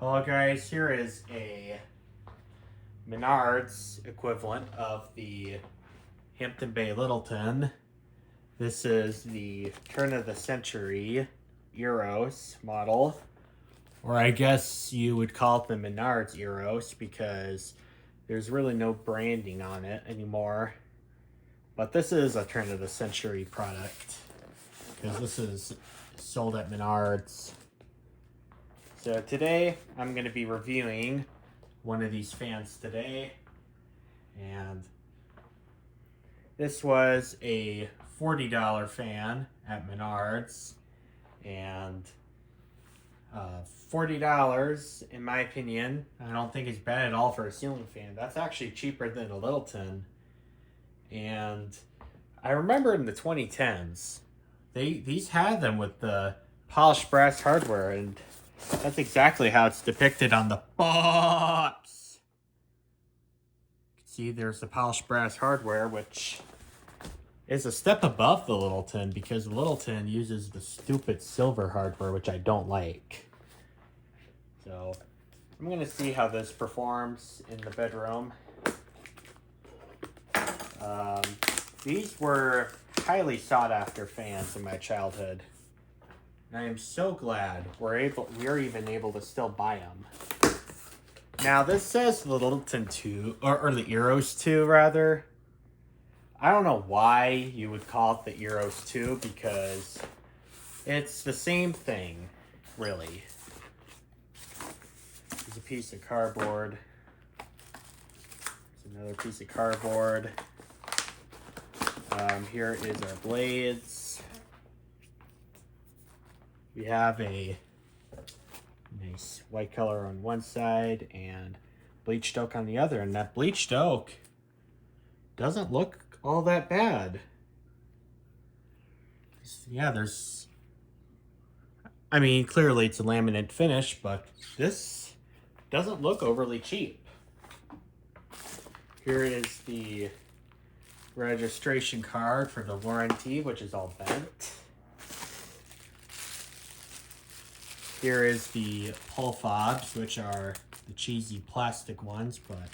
Hello guys, here is a Menards equivalent of the Hampton Bay Littleton. This is the turn of the century Eros model, or I guess you would call it the Menards Eros because there's really no branding on it anymore. But this is a turn of the century product because this is sold at Menards. So today I'm going to be reviewing one of these fans today, and this was a $40 fan at Menards, and $40 in my opinion I don't think is bad at all for a ceiling fan. That's actually cheaper than a Littleton. And I remember in the 2010s these had them with the polished brass hardware, and that's exactly how it's depicted on the box. You can see there's the polished brass hardware, which is a step above the Littleton because the Littleton uses the stupid silver hardware, which I don't like. So I'm going to see how this performs in the bedroom. These were highly sought after fans in my childhood. And I am so glad we're even able to still buy them. Now this says the Littleton 2, or the Eros 2 rather. I don't know why you would call it the Eros 2 because it's the same thing, really. There's a piece of cardboard. There's another piece of cardboard. Here is our blades. We have a nice white color on one side and bleached oak on the other, and that bleached oak doesn't look all that bad. Yeah, I mean, clearly it's a laminate finish, but this doesn't look overly cheap. Here is the registration card for the warranty, which is all bent. Here is the pull fobs, which are the cheesy plastic ones, but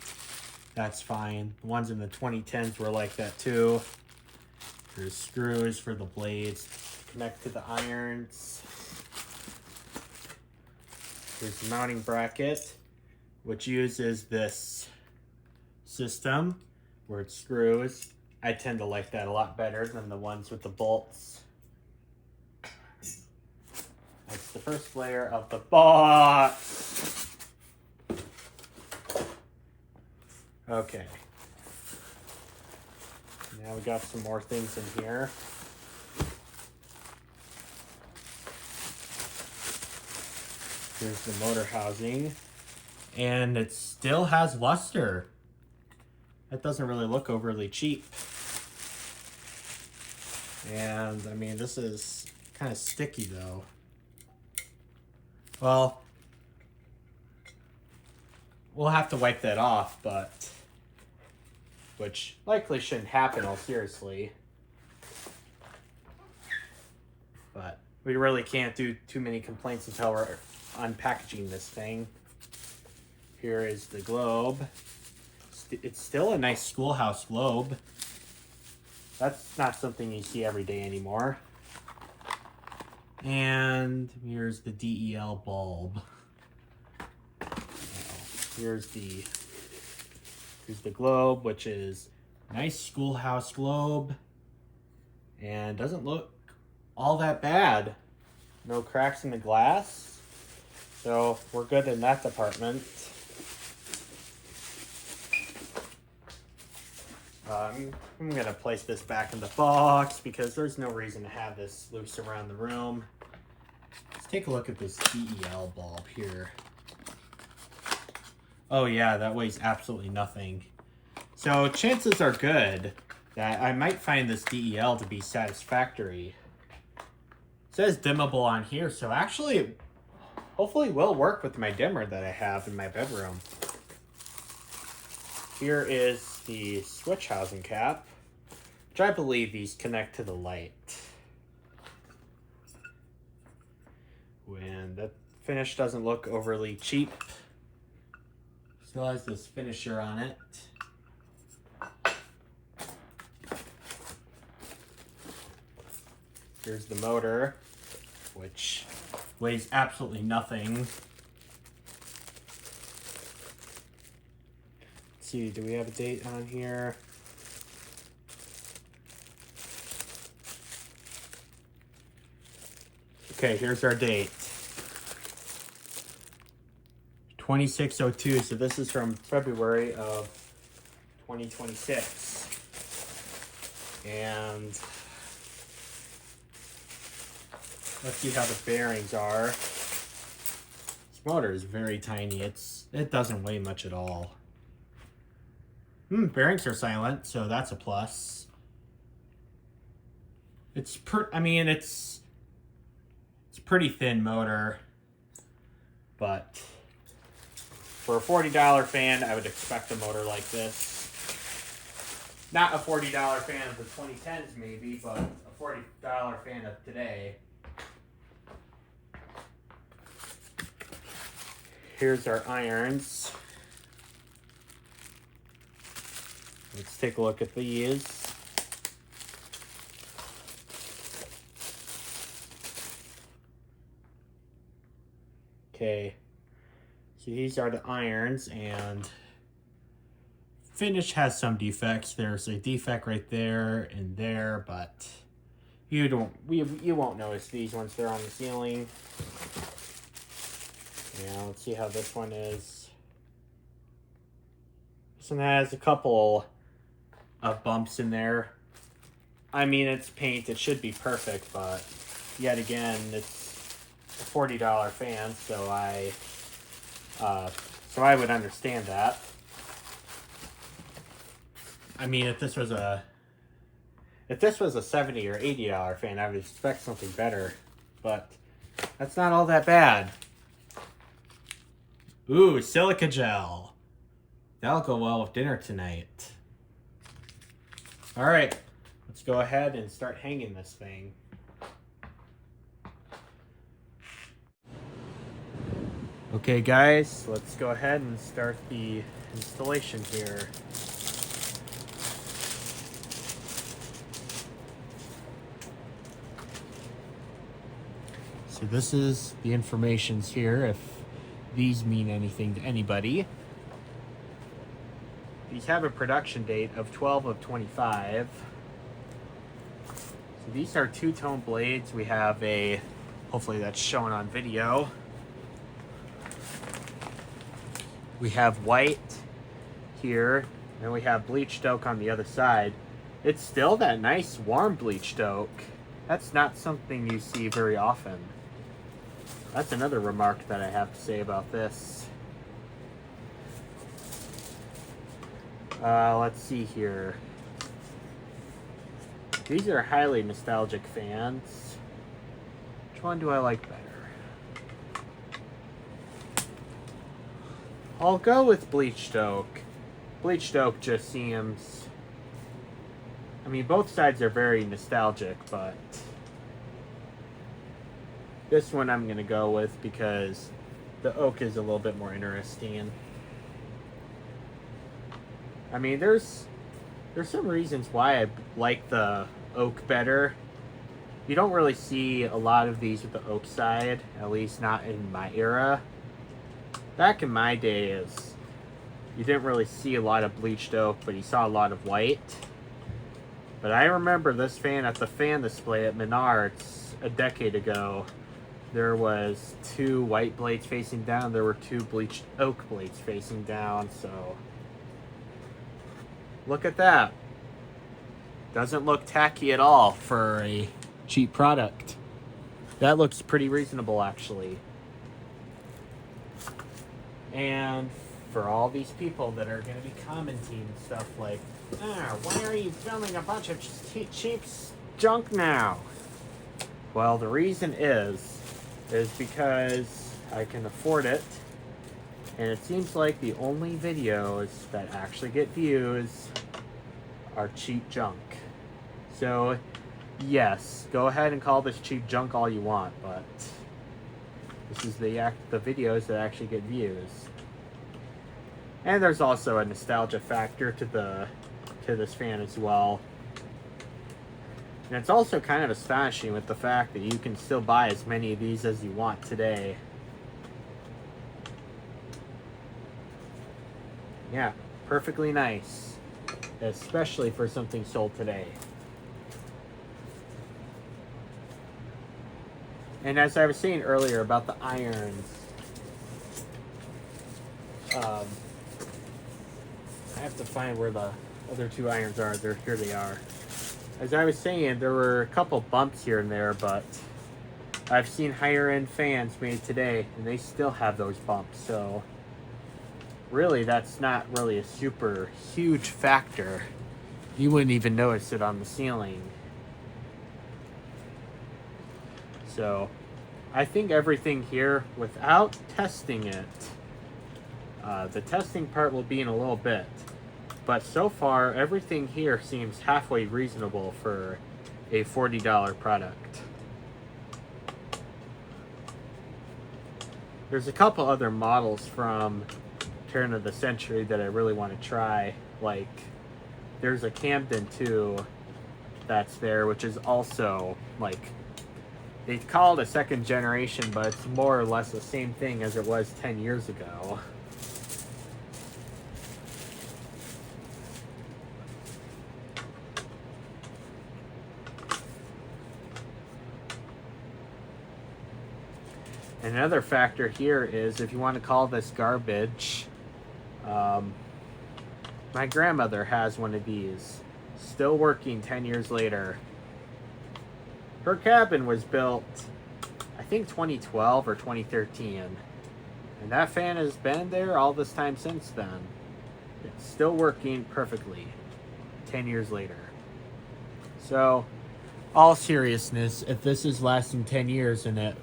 that's fine. The ones in the 2010s were like that too. There's screws for the blades to connect to the irons. There's the mounting bracket, which uses this system where it screws. I tend to like that a lot better than the ones with the bolts. That's the first layer of the box. Okay. Now we got some more things in here. Here's the motor housing. And it still has luster. That doesn't really look overly cheap. And I mean, this is kind of sticky though. Well, we'll have to wipe that off, but which likely shouldn't happen, all seriously. But we really can't do too many complaints until we're unpackaging this thing. Here is the globe. It's still a nice schoolhouse globe. That's not something you see every day anymore. And here's the DEL bulb. Here's the globe, which is a nice schoolhouse globe. And doesn't look all that bad. No cracks in the glass. So we're good in that department. I'm gonna place this back in the box because there's no reason to have this loose around the room. Let's take a look at this DEL bulb here. Oh yeah, that weighs absolutely nothing. So chances are good that I might find this DEL to be satisfactory. It says dimmable on here, so actually hopefully will work with my dimmer that I have in my bedroom. Here is the switch housing cap, which I believe these connect to the light. When that finish doesn't look overly cheap. Still has this finisher on it. Here's the motor, which weighs absolutely nothing. Let's see, do we have a date on here? Okay, here's our date. 2602, so this is from February of 2026. And let's see how the bearings are. This motor is very tiny. It doesn't weigh much at all. Bearings are silent, so that's a plus. It's pretty thin motor, but for a $40 fan, I would expect a motor like this. Not a $40 fan of the 2010s maybe, but a $40 fan of today. Here's our irons. Let's take a look at these. Okay, so these are the irons, and finish has some defects. There's a defect right there and there, but you won't notice these once they're on the ceiling. Yeah, let's see how this one is. This one has a couple of bumps in there. I mean, it's paint, it should be perfect, but yet again, it's a $40 fan, so I would understand that. I mean, if this was a $70 or $80 fan, I would expect something better, but that's not all that bad. Ooh, silica gel. That'll go well with dinner tonight. All right, let's go ahead and start hanging this thing. Okay guys, let's go ahead and start the installation here. So this is the informations here, if these mean anything to anybody. These have a production date of 12/25. So these are two-tone blades. We have hopefully that's shown on video. We have white here, and we have bleached oak on the other side. It's still that nice warm bleached oak. That's not something you see very often. That's another remark that I have to say about this. Let's see here. These are highly nostalgic fans. Which one do I like better? I'll go with bleached oak. Bleached oak just seems... I mean, both sides are very nostalgic, but this one I'm going to go with because the oak is a little bit more interesting. I mean, there's some reasons why I like the oak better. You don't really see a lot of these with the oak side, at least not in my era. Back in my days, you didn't really see a lot of bleached oak, but you saw a lot of white. But I remember this fan at the fan display at Menards a decade ago. There was 2 white blades facing down. There were 2 bleached oak blades facing down, so look at that. Doesn't look tacky at all for a cheap product. That looks pretty reasonable, actually. And for all these people that are going to be commenting stuff like, why are you filming a bunch of cheap junk now? Well, the reason is because I can afford it, and it seems like the only videos that actually get views are cheap junk. So, yes, go ahead and call this cheap junk all you want, but This is the videos that actually get views. And there's also a nostalgia factor to this fan as well. And it's also kind of astonishing with the fact that you can still buy as many of these as you want today. Yeah, perfectly nice, especially for something sold today. And as I was saying earlier about the irons, I have to find where the other two irons are. Here they are. As I was saying, there were a couple bumps here and there, but I've seen higher end fans made today and they still have those bumps. So really, that's not really a super huge factor. You wouldn't even notice it on the ceiling. So I think everything here, without testing it, the testing part will be in a little bit. But so far, everything here seems halfway reasonable for a $40 product. There's a couple other models from turn of the century that I really want to try. Like, there's a Camden 2 that's there, which is also, like, they call it a second generation, but it's more or less the same thing as it was 10 years ago. Another factor here is if you want to call this garbage, my grandmother has one of these, still working 10 years later. Her cabin was built, I think 2012 or 2013, and that fan has been there all this time since then. It's still working perfectly 10 years later. So, all seriousness, if this is lasting 10 years and it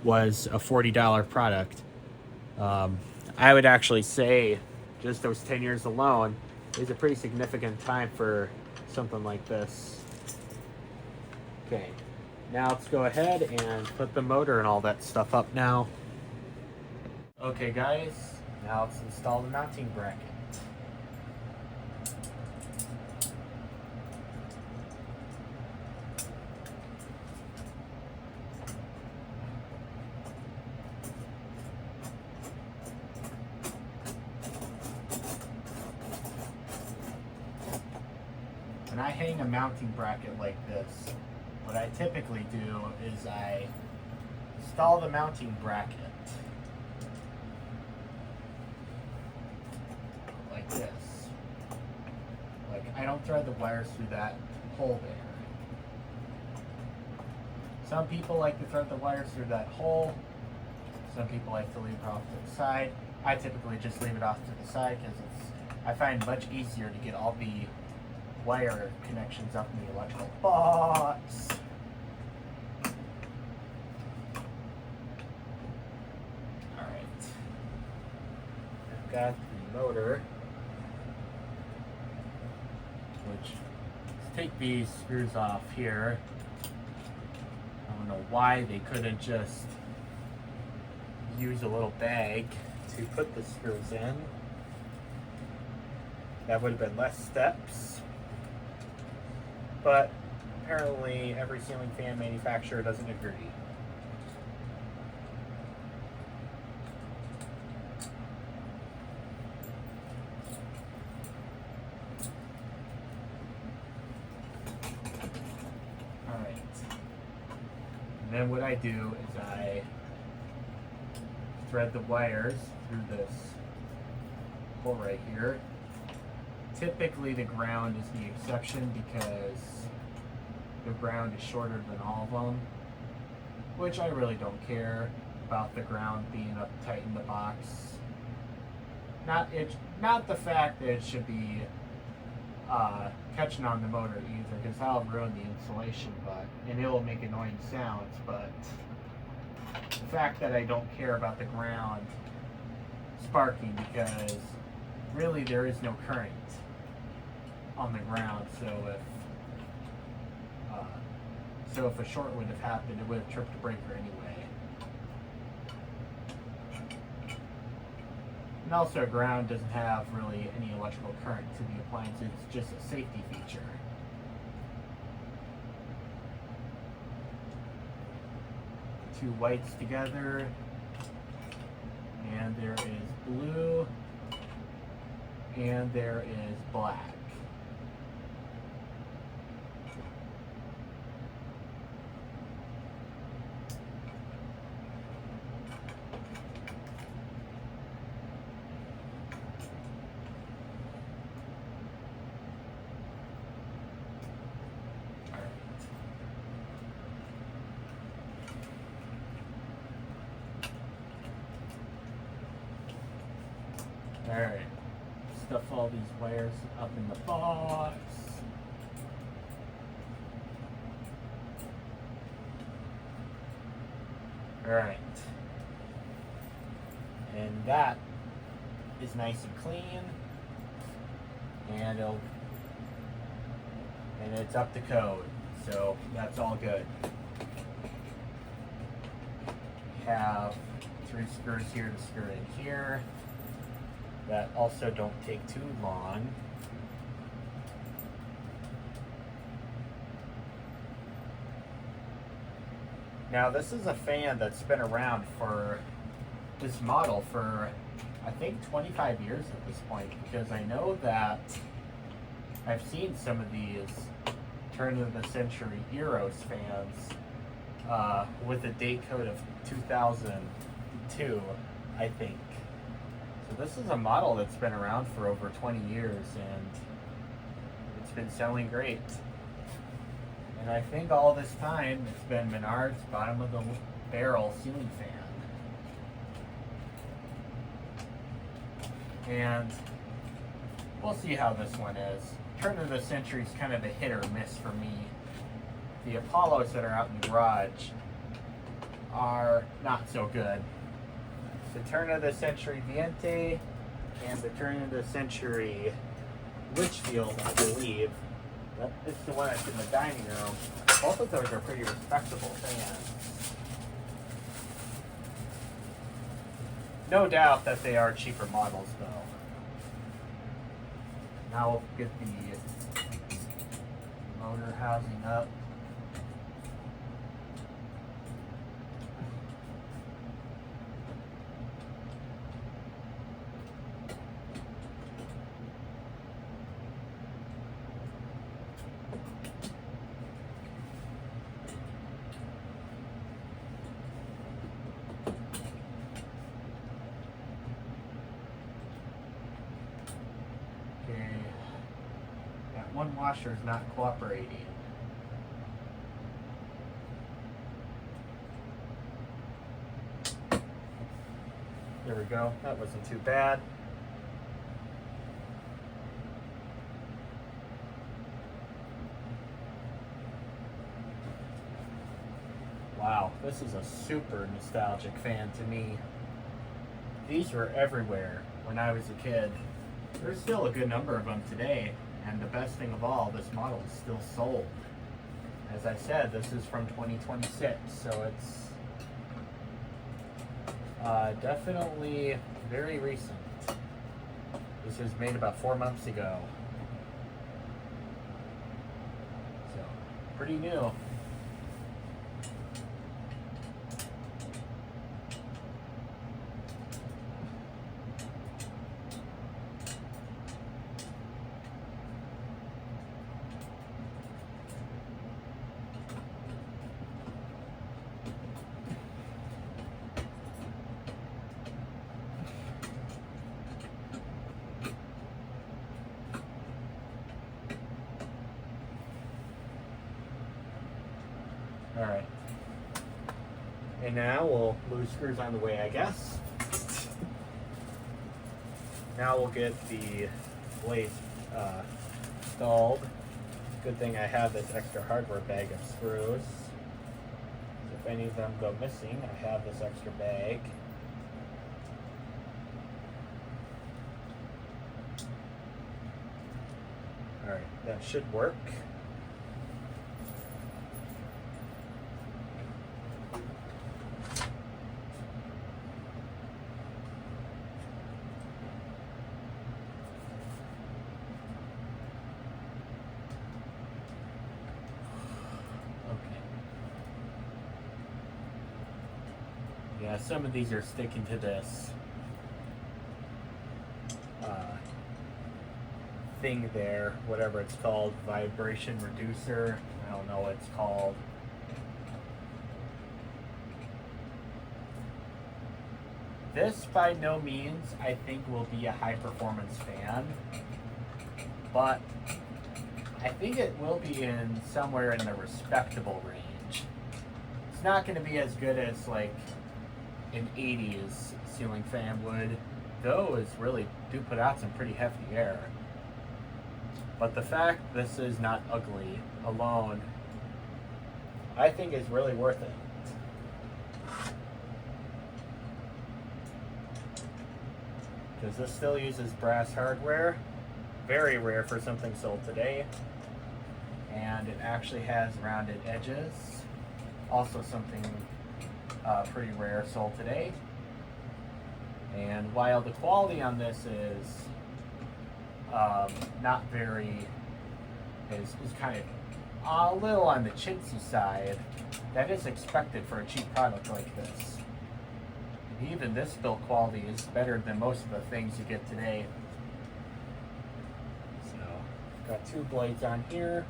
was a $40 product, I would actually say just those 10 years alone is a pretty significant time for something like this. Okay, now let's go ahead and put the motor and all that stuff up now. Okay guys, now let's install the mounting bracket. When I hang a mounting bracket like this, what I typically do is I install the mounting bracket like this. Like, I don't thread the wires through that hole there. Some people like to thread the wires through that hole. Some people like to leave it off to the side. I typically just leave it off to the side because I find it much easier to get all the wire connections up in the electrical box. Alright. I've got the motor, which, let's take these screws off here. I don't know why they couldn't just use a little bag to put the screws in. That would have been less steps. But apparently every ceiling fan manufacturer doesn't agree. Alright. And then what I do is I thread the wires through this hole right here. Typically the ground is the exception because the ground is shorter than all of them, which I really don't care about the ground being uptight in the box. Not the fact that it should be catching on the motor either, because that'll ruin the insulation, and it will make annoying sounds, but the fact that I don't care about the ground sparking, because really there is no current on the ground, so if a short would have happened, it would have tripped the breaker anyway. And also ground doesn't have really any electrical current to the appliance, it's just a safety feature. Two whites together, and there is blue, and there is black. Alright, stuff all these wires up in the box. Alright. And that is nice and clean. And it's up to code. So that's all good. Have 3 screws here to screw in here. That also don't take too long. Now this is a fan that's been around for this model for I think 25 years at this point, because I know that I've seen some of these turn of the century Eros fans with a date code of 2002, I think. So this is a model that's been around for over 20 years and it's been selling great. And I think all this time it's been Menards bottom of the barrel ceiling fan. And we'll see how this one is. Turn of the century is kind of a hit or miss for me. The Apollos that are out in the garage are not so good. The turn of the century Viente and the turn of the century Litchfield, I believe. It's the one that's in the dining room. Both of those are pretty respectable fans. No doubt that they are cheaper models though. Now we'll get the motor housing up. One washer is not cooperating. There we go. That wasn't too bad. Wow, this is a super nostalgic fan to me. These were everywhere when I was a kid. There's still a good number of them today. And the best thing of all, this model is still sold. As I said, this is from 2026, so it's definitely very recent. This was made about 4 months ago. So, pretty new. Alright. And now we'll move screws on the way, I guess. Now we'll get the blades installed. Good thing I have this extra hardware bag of screws. If any of them go missing, I have this extra bag. Alright, that should work. Yeah, some of these are sticking to this thing there, whatever it's called, vibration reducer. I don't know what it's called. This by no means I think will be a high performance fan, but I think it will be in somewhere in the respectable range. It's not going to be as good as like an 80s ceiling fan would. Those really do put out some pretty hefty air. But the fact this is not ugly alone, I think is really worth it. Because this still uses brass hardware. Very rare for something sold today. And it actually has rounded edges. Also something pretty rare sold today. And while the quality on this is not very, is kind of a little on the chintzy side, that is expected for a cheap product like this. And even this build quality is better than most of the things you get today. So, got two blades on here,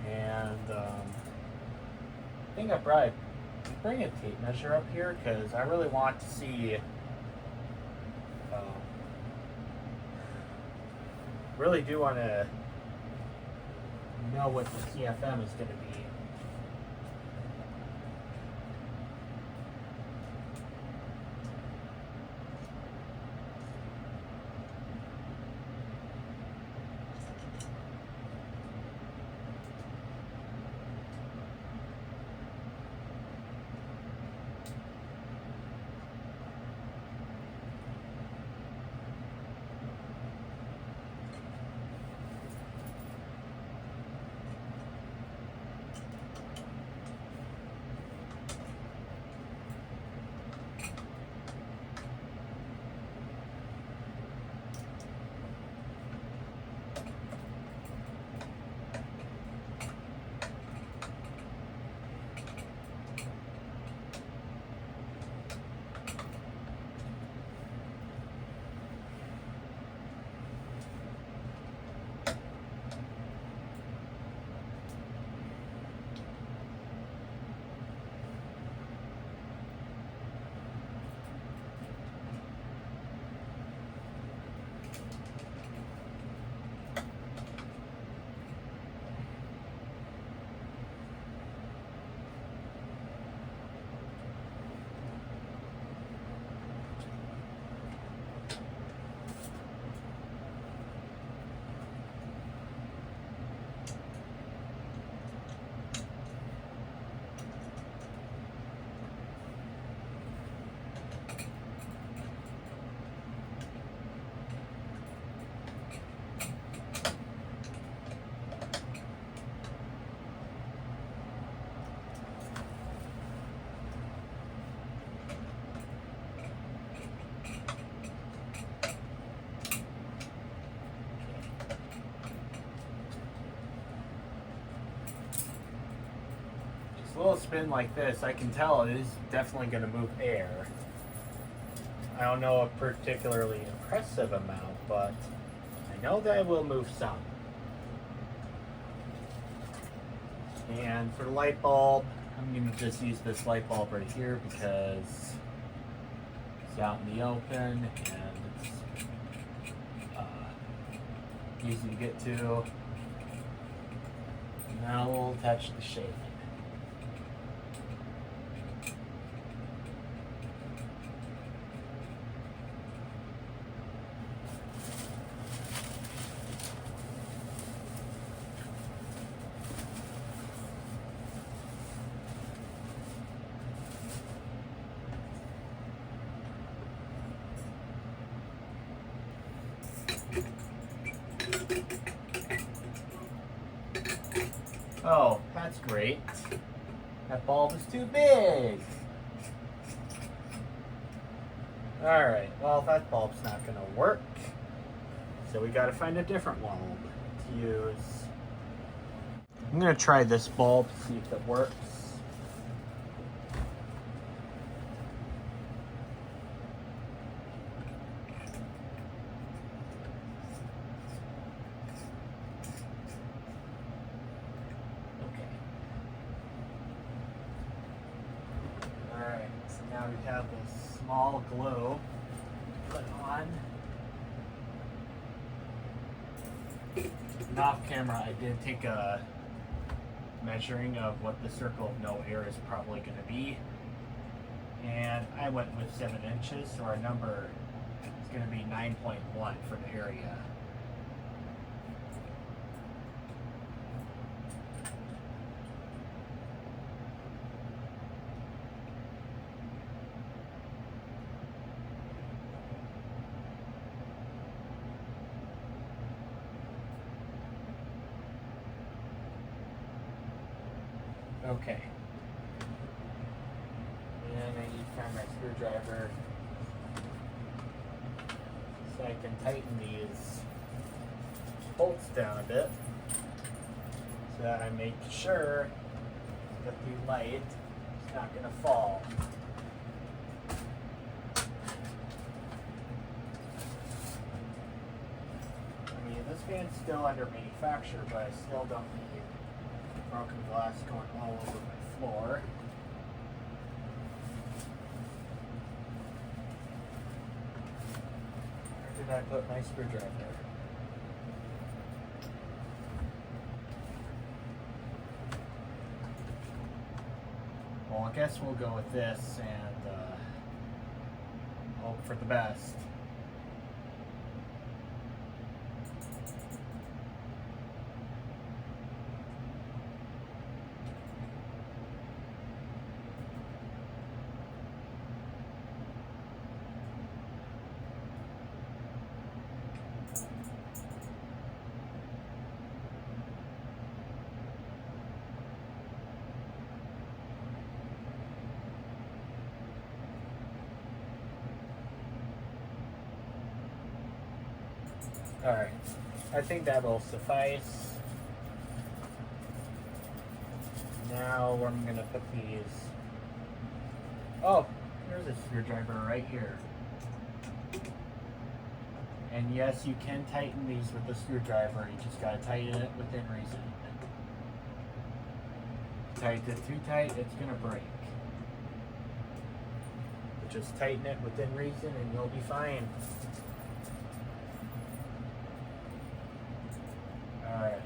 and I think I probably bring a tape measure up here because I really want to see. Really do want to know what the CFM is going to be. A little spin like this, I can tell it is definitely going to move air. I don't know a particularly impressive amount, but I know that it will move some. And for the light bulb, I'm going to just use this light bulb right here because it's out in the open and it's easy to get to. Now we'll touch the shade. Oh, that's great. That bulb is too big. Alright, well that bulb's not going to work. So we got to find a different bulb to use. I'm going to try this bulb, see if it works. we have this small globe put on. And off camera, I did take a measuring of what the circle of no air is probably going to be. And I went with 7 inches, so our number is going to be 9.1 for the area. Okay. And I need to find my screwdriver so I can tighten these bolts down a bit so that I make sure that the light is not going to fall. I mean, this fan's still under manufacture, but I still don't need broken glass going all over my floor. Where did I put my screwdriver? Well, I guess we'll go with this and hope for the best. Alright, I think that will suffice. Now I'm going to put these... Oh, there's a screwdriver right here. And yes, you can tighten these with the screwdriver, you just got to tighten it within reason. If you tighten it too tight, it's going to break. But just tighten it within reason and you'll be fine. Alright.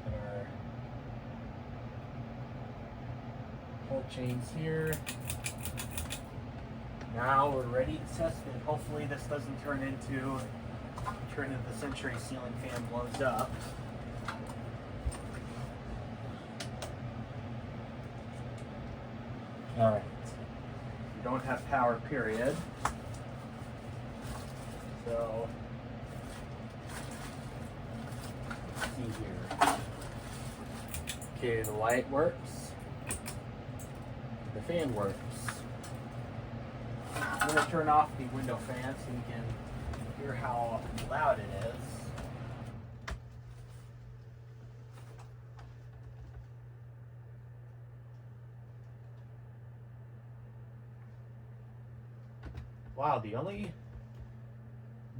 Put our pull chains here. Now we're ready to test it. Hopefully this doesn't turn into the Century ceiling fan blows up. Alright. We don't have power, period. So see here. Okay, the light works. The fan works. I'm going to turn off the window fan so you can hear how loud it is. Wow, the only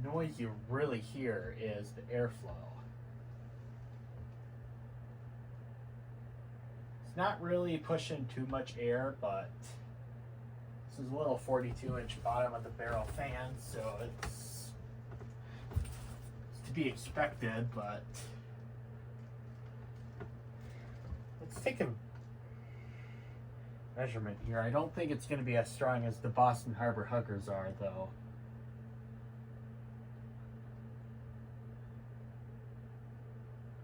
noise you really hear is the airflow. It's not really pushing too much air, but this is a little 42-inch bottom of the barrel fan, so it's to be expected, but let's take a measurement here. I don't think it's going to be as strong as the Boston Harbor Huggers are, though.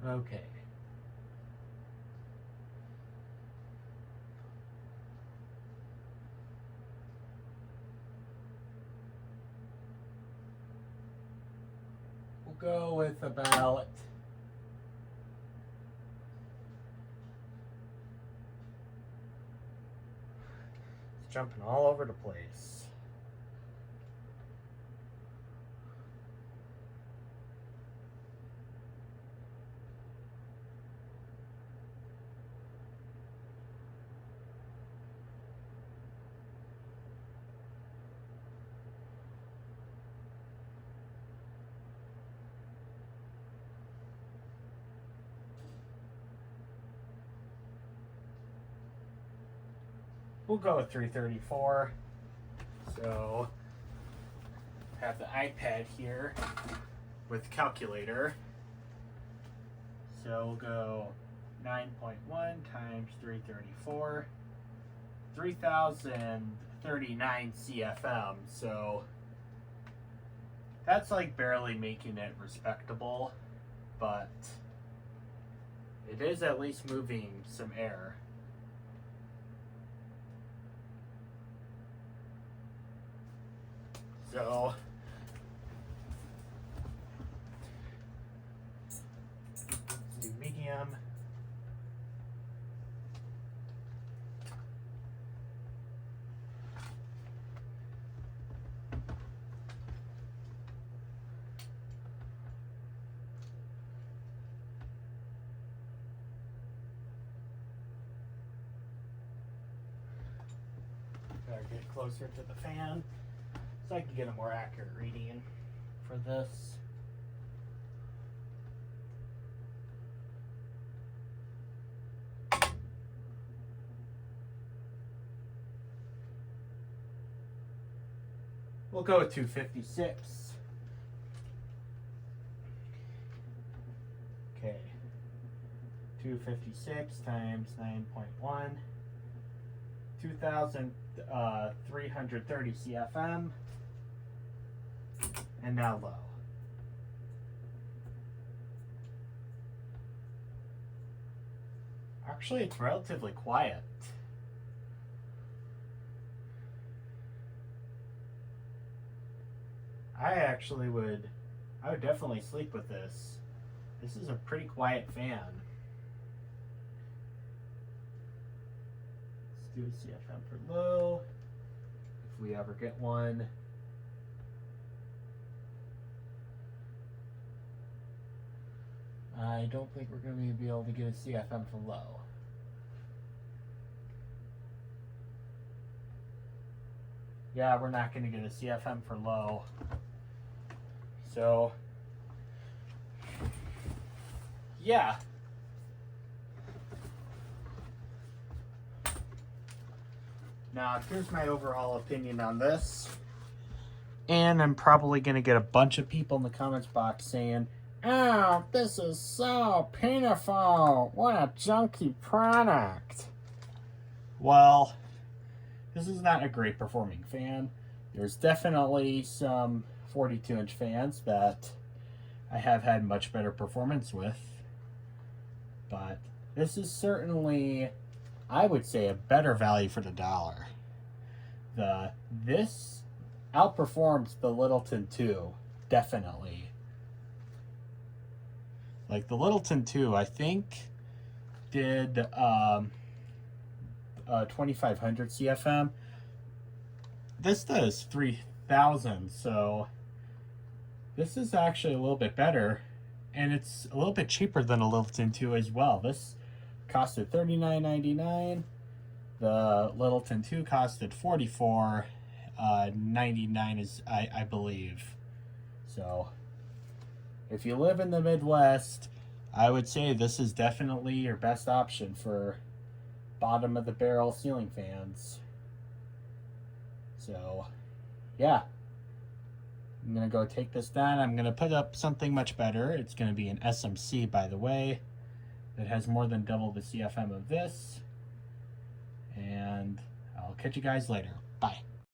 Okay. We'll go with about it's jumping all over the place. We'll go with 334. So, have the iPad here with calculator. So we'll go 9.1 times 334, 3,039 CFM. So that's like barely making it respectable, but it is at least moving some air. So let's do medium. Better get closer to the fan so I can get a more accurate reading for this. We'll go with 256. Okay. 256 times 9.1. 2,330 CFM. And now low. Actually, it's relatively quiet. I would definitely sleep with this. This is a pretty quiet fan. Let's do a CFM for low, if we ever get one. I don't think we're going to be able to get a CFM for low. Yeah, we're not going to get a CFM for low. So, yeah. Now, here's my overall opinion on this. And I'm probably going to get a bunch of people in the comments box saying, "Oh, this is so painful. What a junky product." Well, this is not a great performing fan. There's definitely some 42-inch fans that I have had much better performance with. But this is certainly, I would say, a better value for the dollar. This outperforms the Littleton 2, definitely. Like the Littleton 2, I think, did 2,500 CFM. This does 3,000, so this is actually a little bit better, and it's a little bit cheaper than a Littleton 2 as well. This costed $39.99. The Littleton 2 costed $44.99, I believe. So if you live in the Midwest, I would say this is definitely your best option for bottom of the barrel ceiling fans. So yeah, I'm gonna go take this down. I'm gonna put up something much better. It's gonna be an SMC, by the way, that has more than double the CFM of this. And I'll catch you guys later.